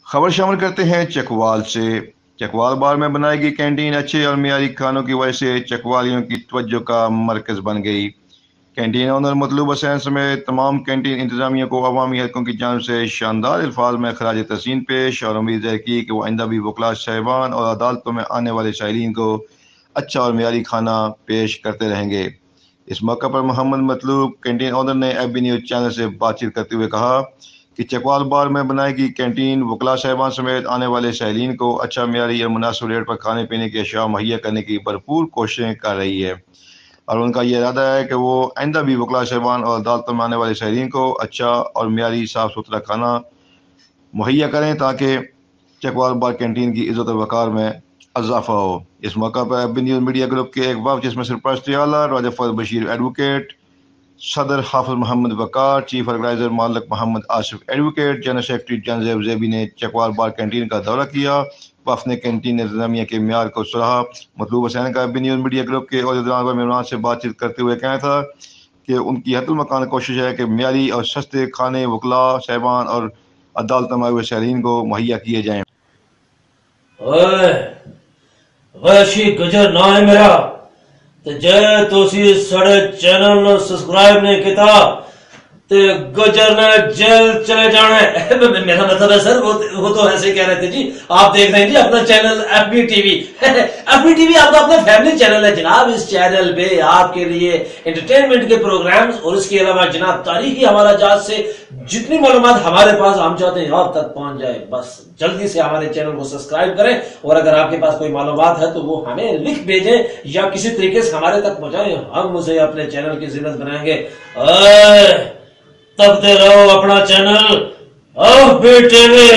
खबर शामिल करते हैं चकवाल से। चकवाल बार में बनाई गई कैंटीन अच्छे और मियारी खानों की वजह से चकवालियों की तवज्जो का मरकज बन गई। कैंटीन ओनर मतलूब हुसैन समेत तमाम कैंटीन इंतजामिया को अवामी हलकों की जानब से शानदार अल्फाज में खराज तहसीन पेश और उम्मीद ज़ाहिर की कि वो आइंदा भी वकला साहिबान और अदालतों में आने वाले साइलिन को अच्छा और मियारी खाना पेश करते रहेंगे। इस मौका पर मोहम्मद मतलूब कैंटीन ओनर ने FB न्यूज़ चैनल से बातचीत करते हुए कहा कि चकवाल बार में बनाई गई कैंटीन वकला साहिबान समेत आने वाले साइलिन को अच्छा मियारी और मुनासिब रेट पर खाने पीने की अशिया मुहैया करने की भरपूर कोशिशें कर रही है और उनका ये इरादा है कि वो आइंदा भी वकला साहिबान और अदालतों में आने वाले साइलिन को अच्छा और मियारी साफ़ सुथरा खाना मुहैया करें ताकि चकवाल बार कैंटीन की इज़्ज़त और वक़ार में इजाफा हो। इस मौका पर FB न्यूज़ मीडिया ग्रुप के एक वफ़द जिसमें सरपरस्त आला राजा फजल बशीर एडवोकेट, सदर Hafiz Mohammad Waqar, chief organizer Malik Mohammad Asif advocate, general secretary Jahanzeb जेबी ने चकवाल बार कैंटीन का दौरा किया। वफ़द ने कैंटीन इंतजामिया के म्यार को सराहा। मतलूब हुसैन का FB न्यूज़ मीडिया ग्रुप के अहदेदार व मेहमान से बातचीत करते हुए कहना था कि उनकी हतुल-मकान कोशिश है कि म्यारी और सस्ते खाने वकला साहिबान और अदालत में आए हुए साइलिन को मुहैया किए जाएँ। वैशी गुजर ना है मेरा ते जे तुसी साढ़े चैनल ਨੂੰ सब्सक्राइब नहीं किया ते गुजर ने जेल चले जाना है। मेरा मतलब है सर वो तो ऐसे कह रहे थे जी। आप देख रहे हैं जी अपना channel FB TV. FB TV आपका अपना फैमिली चैनल है जनाब। इस चैनल पे आपके लिए एंटरटेनमेंट के प्रोग्राम्स और इसके अलावा जनाब तारीखी हवाला जात से जितनी मालूमात हमारे पास हम चाहते हैं आप तक पहुंच जाए। बस जल्दी से हमारे चैनल को सब्सक्राइब करें और अगर आपके पास कोई मालूमात है तो वो हमें लिख भेजें या किसी तरीके से हमारे तक पहुंचाएं। हम उसे अपने चैनल की जिन्नत बनाएंगे। तब दे रहो अपना चैनल FB टीवी।